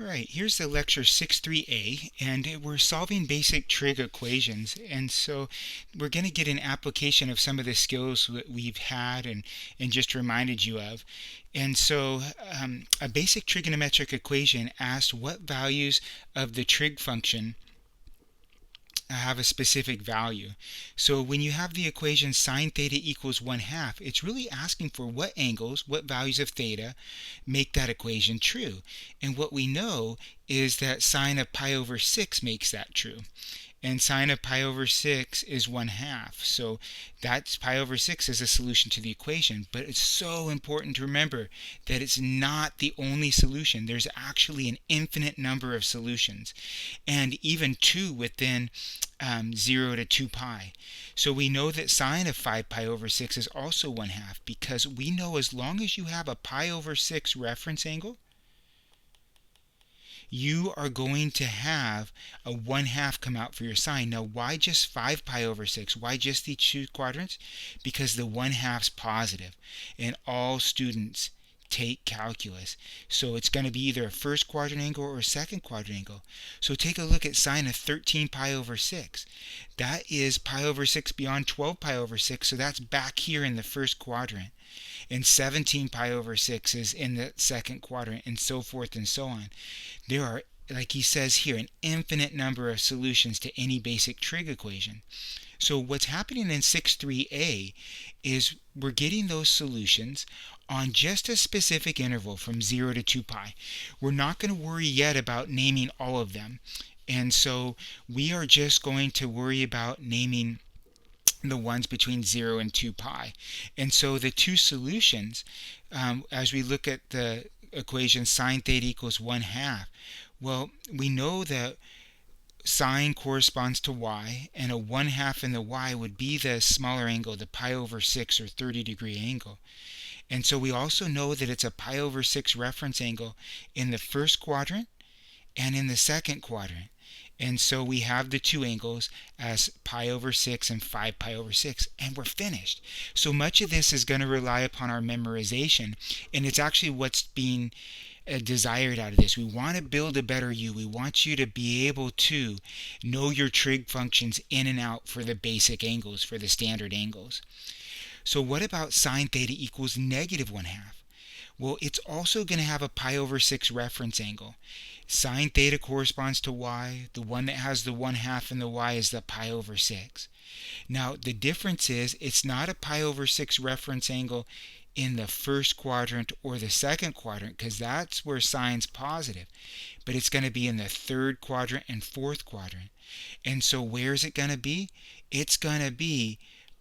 Alright, here's the lecture 6.3a, and we're solving basic trig equations, and so we're going to get an application of some of the skills that we've had and just reminded you of. And so a basic trigonometric equation asks what values of the trig function have a specific value. So when you have the equation sine theta equals 1/2, it's really asking for what angles, what values of theta make that equation true. And what we know is that sine of pi over 6 makes that true. And sine of pi over 6 is 1/2. So that's pi over 6 is a solution to the equation. But it's so important to remember that it's not the only solution. There's actually an infinite number of solutions, and even two within 0 to 2 pi. So we know that sine of 5 pi over 6 is also 1/2, because we know as long as you have a pi over 6 reference angle, you are going to have a 1/2 come out for your sine. Now, why just 5 pi over 6? Why just these two quadrants? Because the 1/2's positive, and all students take calculus. So it's going to be either a first quadrant angle or a second quadrant angle. So take a look at sine of 13 pi over 6. That is pi over 6 beyond 12 pi over 6, so that's back here in the first quadrant. And 17 pi over 6 is in the second quadrant, and so forth and so on. There are, like he says here, an infinite number of solutions to any basic trig equation. So what's happening in 6.3a is we're getting those solutions on just a specific interval from 0 to 2 pi. We're not going to worry yet about naming all of them. And so we are just going to worry about naming the ones between 0 and 2 pi. And so the two solutions, as we look at the equation sine theta equals 1/2, well, we know that sine corresponds to y, and a 1/2 in the y would be the smaller angle, the pi over 6 or 30-degree angle. And so we also know that it's a pi over 6 reference angle in the first quadrant and in the second quadrant. And so we have the two angles as pi over 6 and 5 pi over 6, and we're finished. So much of this is going to rely upon our memorization, and it's actually what's being desired out of this. We want to build a better you. We want you to be able to know your trig functions in and out for the basic angles, for the standard angles. So what about sine theta equals -1/2? Well, it's also going to have a pi over 6 reference angle. Sine theta corresponds to y. The one that has the 1/2 in the y is the pi over 6. Now, the difference is it's not a pi over 6 reference angle in the first quadrant or the second quadrant, because that's where sine's positive. But it's going to be in the third quadrant and fourth quadrant. And so where is it going to be? It's going to be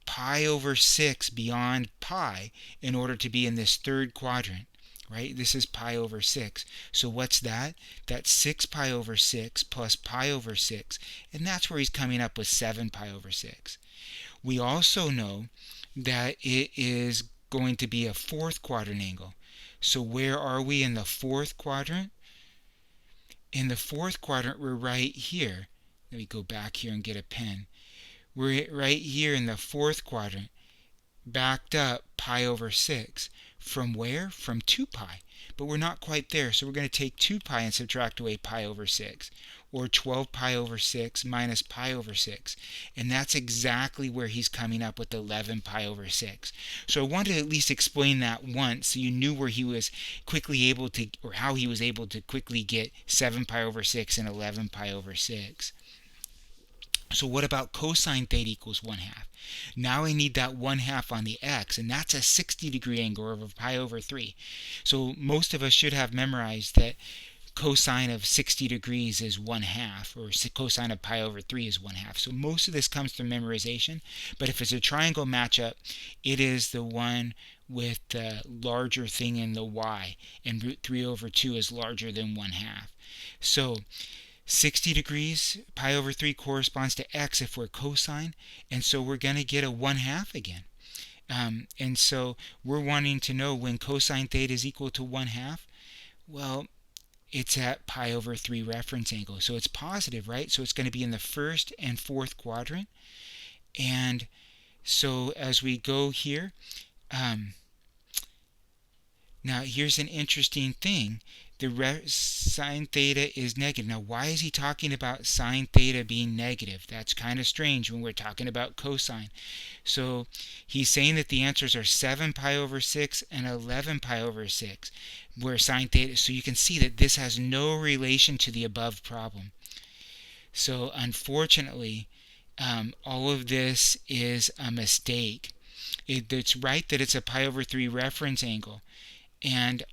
pi over 6 beyond pi in order to be in this third quadrant, right? This is pi over 6. So what's that? That's 6 pi over 6 plus pi over 6, and that's where he's coming up with 7 pi over 6. We also know that it is going to be a fourth quadrant angle. So where are we in the fourth quadrant? In the fourth quadrant, we're right here. Let me go back here and get a pen. We're right here in the fourth quadrant, backed up pi over 6. From where? From 2 pi. But we're not quite there, so we're going to take 2 pi and subtract away pi over 6, or 12 pi over 6 minus pi over 6. And that's exactly where he's coming up with 11 pi over 6. So I wanted to at least explain that once so you knew where he was quickly able to, or how he was able to quickly get 7 pi over 6 and 11 pi over 6. So what about cosine theta equals 1/2? Now I need that 1/2 on the x, and that's a 60-degree angle over pi over 3. So most of us should have memorized that cosine of 60 degrees is 1/2, or cosine of pi over 3 is 1/2. So most of this comes from memorization, but if it's a triangle matchup, it is the one with the larger thing in the y, and root 3 over 2 is larger than 1/2. So 60 degrees, pi over 3 corresponds to x if we're cosine, and so we're going to get a 1/2 again. And so we're wanting to know when cosine theta is equal to 1/2. Well, it's at pi over 3 reference angle, so it's positive, right? So it's going to be in the first and fourth quadrant. And so as we go here, now here's an interesting thing. sine theta is negative. Now, why is he talking about sine theta being negative? That's kind of strange when we're talking about cosine. So he's saying that the answers are 7 pi over 6 and 11 pi over 6, where sine theta, so you can see that this has no relation to the above problem. So unfortunately, all of this is a mistake. It's right that it's a pi over 3 reference angle, and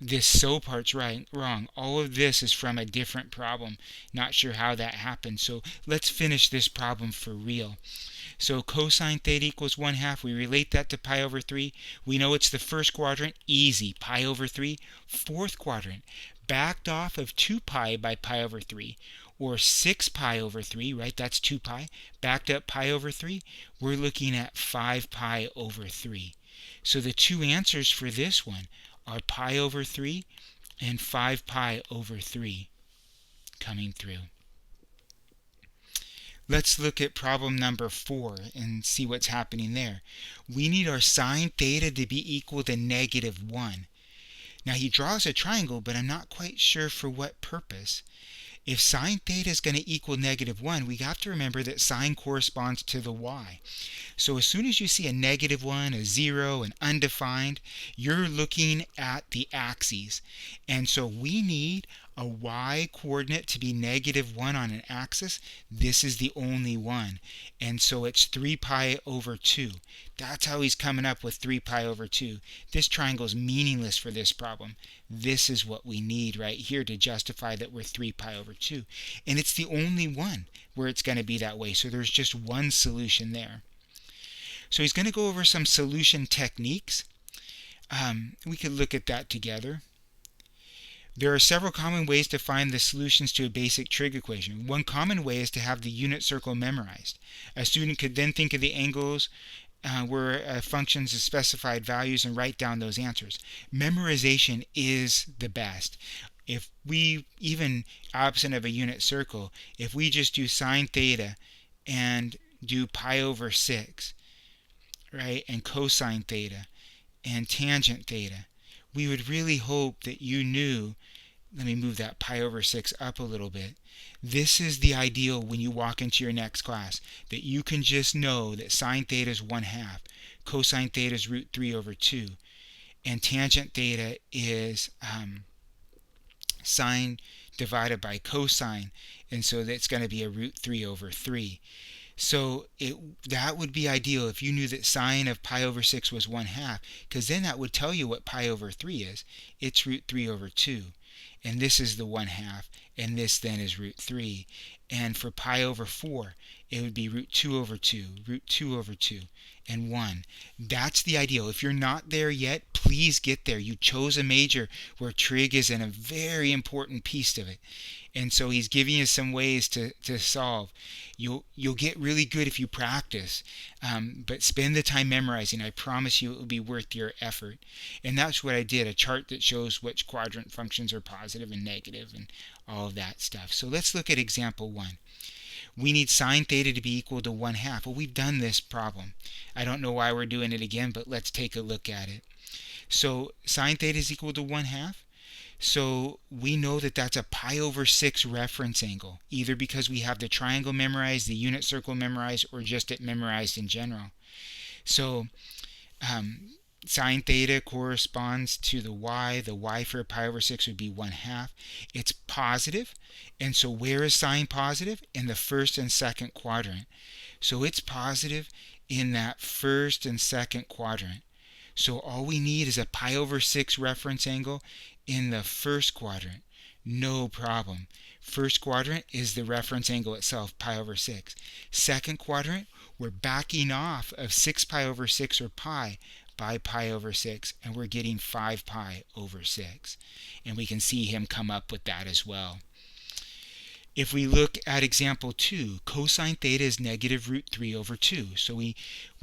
this so part's wrong. All of this is from a different problem. Not sure how that happened. So let's finish this problem for real. So cosine theta equals 1/2. We relate that to pi over 3. We know it's the first quadrant. Easy. Pi over 3. Fourth quadrant. Backed off of 2 pi by pi over 3. Or 6 pi over 3, right? That's 2 pi. Backed up pi over 3. We're looking at 5 pi over 3. So the two answers for this one are pi over 3 and 5 pi over 3 coming through. Let's look at problem number 4 and see what's happening there. We need our sine theta to be equal to -1. Now he draws a triangle, but I'm not quite sure for what purpose. If sine theta is going to equal -1, we have to remember that sine corresponds to the y. So as soon as you see a -1, a 0, an undefined, you're looking at the axes. And so we need a y coordinate to be -1 on an axis. This is the only one. And so it's 3 pi over 2. That's how he's coming up with 3 pi over 2. This triangle is meaningless for this problem. This is what we need right here to justify that we're 3 pi over 2. And it's the only one where it's going to be that way. So there's just one solution there. So he's going to go over some solution techniques. We could look at that together. There are several common ways to find the solutions to a basic trig equation. One common way is to have the unit circle memorized. A student could then think of the angles where functions of specified values and write down those answers. Memorization is the best. If we, even absent of a unit circle, if we just do sine theta and do pi over 6, right, and cosine theta and tangent theta, we would really hope that you knew. Let me move that pi over 6 up a little bit. This is the ideal when you walk into your next class, that you can just know that sine theta is 1/2, cosine theta is √3 over 2, and tangent theta is sine divided by cosine, and so that's going to be a √3 over 3. So that would be ideal if you knew that sine of pi over 6 was 1/2, because then that would tell you what pi over 3 is. It's √3 over 2. And this is the 1/2, and this then is √3. And for pi over 4, it would be √2 over 2, √2 over 2, and 1. That's the ideal. If you're not there yet, please get there. You chose a major where trig is a very important piece of it. And so he's giving you some ways to solve. You'll get really good if you practice, but spend the time memorizing. I promise you it will be worth your effort. And that's what I did, a chart that shows which quadrant functions are positive and negative and all of that stuff. So let's look at example 1. We need sine theta to be equal to 1/2. Well, we've done this problem. I don't know why we're doing it again, but let's take a look at it. So sine theta is equal to 1/2. So we know that that's a pi over 6 reference angle, either because we have the triangle memorized, the unit circle memorized, or just it memorized in general. So sine theta corresponds to the y. The y for a pi over 6 would be 1/2. It's positive, and so where is sine positive? In the first and second quadrant. So it's positive in that first and second quadrant. So all we need is a pi over 6 reference angle in the first quadrant. No problem. First quadrant is the reference angle itself, pi over 6. Second quadrant, we're backing off of 6 pi over 6 or pi by pi over 6, and we're getting 5 pi over 6. And we can see him come up with that as well. If we look at example 2, cosine theta is negative √3 over 2. So we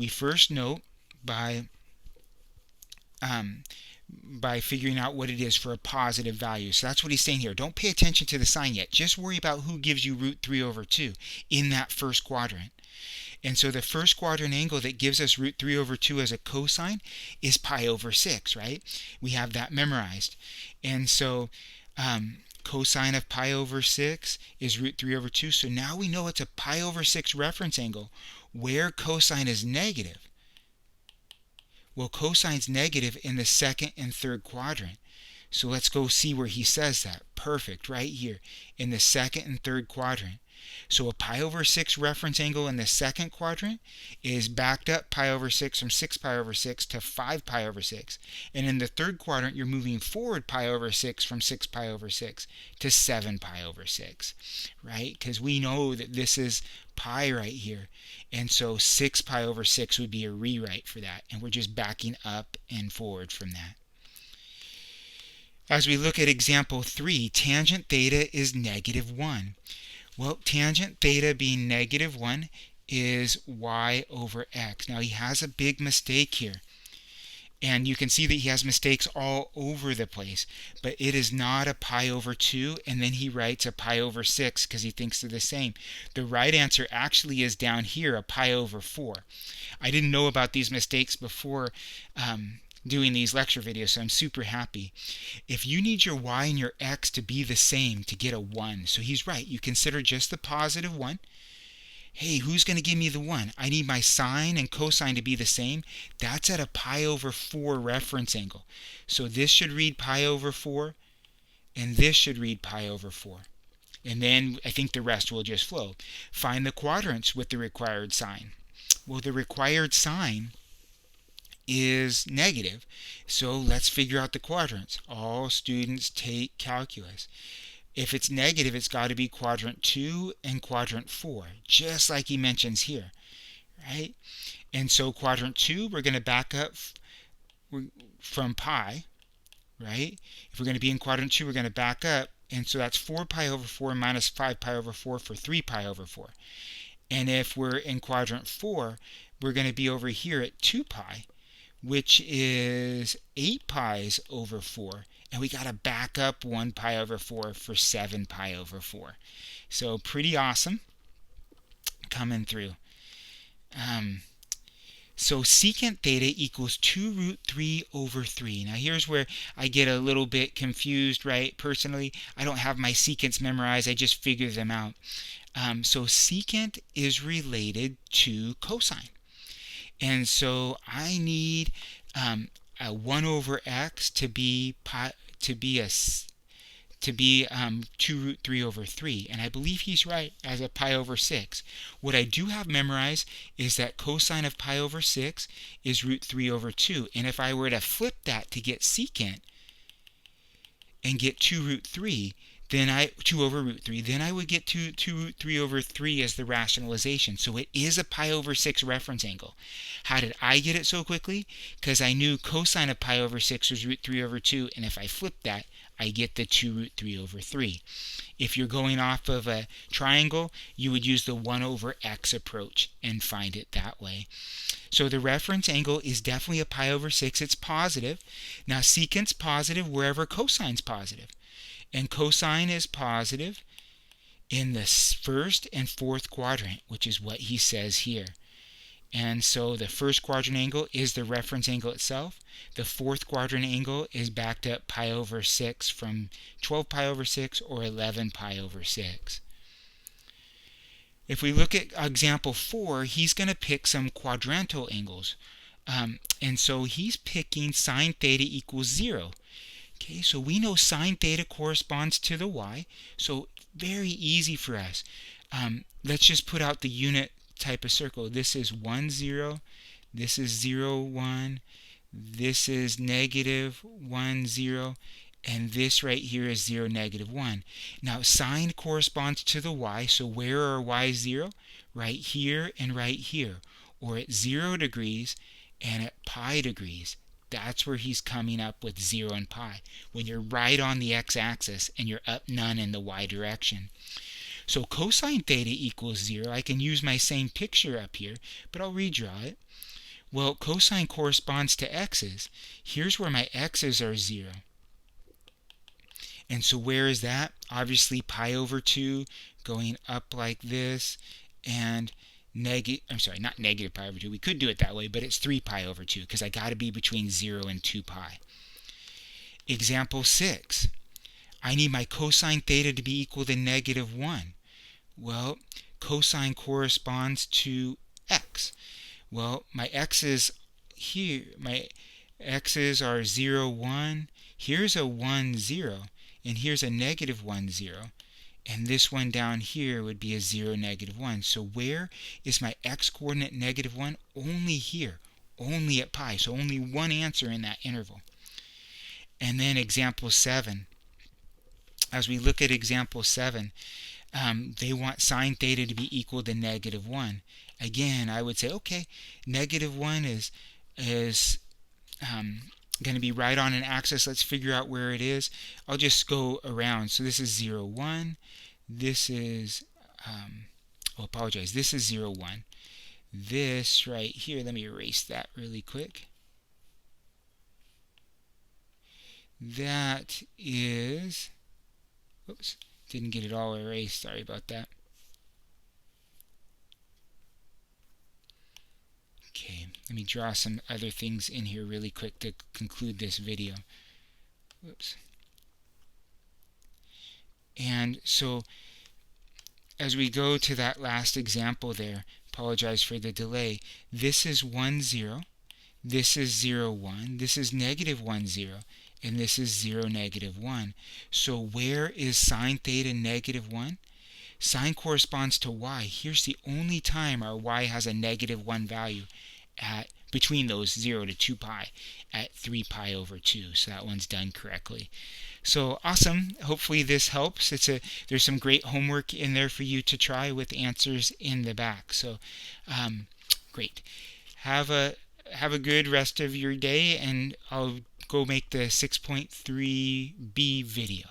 first note by figuring out what it is for a positive value. So that's what he's saying here. Don't pay attention to the sign yet. Just worry about who gives you √3 over 2 in that first quadrant. And so the first quadrant angle that gives us root 3 over 2 as a cosine is pi over 6, right? We have that memorized. And so cosine of pi over 6 is root 3 over 2. So now we know it's a pi over 6 reference angle where cosine is negative. Well, cosine's negative in the second and third quadrant. So let's go see where he says that. Perfect, right here in the second and third quadrant. So a pi over 6 reference angle in the second quadrant is backed up pi over 6 from 6 pi over 6 to 5 pi over 6. And in the third quadrant, you're moving forward pi over 6 from 6 pi over 6 to 7 pi over 6, right? Because we know that this is pi right here. And so 6 pi over 6 would be a rewrite for that. And we're just backing up and forward from that. As we look at example 3, tangent theta is negative 1. Well, tangent theta being negative 1 is y over x. Now, he has a big mistake here. And you can see that he has mistakes all over the place. But it is not a pi over 2, and then he writes a pi over 6 because he thinks they're the same. The right answer actually is down here, a pi over 4. I didn't know about these mistakes before doing these lecture videos, so I'm super happy. If you need your y and your x to be the same to get a 1, so he's right, you consider just the positive 1. Hey, who's going to give me the 1? I need my sine and cosine to be the same. That's at a pi over 4 reference angle. So this should read pi over 4, and this should read pi over 4. And then I think the rest will just flow. Find the quadrants with the required sign. Well, the required sign is negative. So let's figure out the quadrants. All students take calculus. If it's negative, it's got to be quadrant 2 and quadrant 4, just like he mentions here, right? And so quadrant 2, we're going to back up from pi, right? If we're going to be in quadrant 2, we're going to back up. And so that's 4 pi over 4 minus 5 pi over 4 for 3 pi over 4. And if we're in quadrant 4, we're going to be over here at 2 pi, which is 8 pi's over 4. And we got to back up 1 pi over 4 for 7 pi over 4. So pretty awesome coming through. So secant theta equals 2 root 3 over 3. Now here's where I get a little bit confused, right? Personally, I don't have my secants memorized. I just figure them out. So secant is related to cosine. And so I need a 1 over x to be 2 root 3 over 3, and I believe he's right as a pi over 6. What I do have memorized is that cosine of pi over 6 is root 3 over 2, and if I were to flip that to get secant and get 2 root 3, then 2 over root 3, then I would get 2 root 3 over 3 as the rationalization. So it is a pi over 6 reference angle. How did I get it so quickly? Because I knew cosine of pi over 6 was root 3 over 2, and if I flip that, I get the 2 root 3 over 3. If you're going off of a triangle, you would use the 1 over x approach and find it that way. So the reference angle is definitely a pi over 6. It's positive. Now secant's positive wherever cosine's positive. And cosine is positive in the first and fourth quadrant, which is what he says here. And so the first quadrant angle is the reference angle itself. The fourth quadrant angle is backed up pi over 6 from 12 pi over 6 or 11 pi over 6. If we look at example 4, he's going to pick some quadrantal angles. And so he's picking sine theta equals 0. Okay, so we know sine theta corresponds to the y, so very easy for us. Let's just put out the unit type of circle. This is 1, 0, this is 0, 1, this is negative 1, 0, and this right here is 0, negative 1. Now sine corresponds to the y, so where are y 0? Right here and right here, or at 0 degrees and at pi degrees. That's where he's coming up with 0 and pi, when you're right on the x-axis and you're up none in the y direction. So cosine theta equals 0. I can use my same picture up here, but I'll redraw it. Well, cosine corresponds to x's. Here's where my x's are 0. And so where is that? Obviously pi over 2 going up like this, and not negative pi over 2. We could do it that way, but it's 3 pi over 2 because I got to be between 0 and 2 pi. Example 6. I need my cosine theta to be equal to negative 1. Well, cosine corresponds to x. Well, my x's here, my x's are 0, 1. Here's a 1, 0. And here's a negative 1, 0. And this one down here would be a 0, negative 1. So where is my x-coordinate negative 1? Only here. Only at pi. So only one answer in that interval. And then example 7. As we look at example 7, they want sine theta to be equal to negative 1. Again, I would say, okay, negative 1 is going to be right on an axis. Let's figure out where it is. I'll just go around. So this is 0, 1. This is, this is 0, 1. This right here, let me erase that really quick. That is, oops, didn't get it all erased. Sorry about that. Okay, let me draw some other things in here really quick to conclude this video. Whoops. And so as we go to that last example there, apologize for the delay, this is 1, 0, this is 0, 1, this is negative 1, 0, and this is 0, negative 1. So where is sine theta negative 1? Sine corresponds to y. Here's the only time our y has a negative 1 value at between those 0 to 2 pi at 3 pi over 2. So that one's done correctly. So awesome. Hopefully this helps. There's some great homework in there for you to try with answers in the back. So great. Have a good rest of your day, and I'll go make the 6.3b video.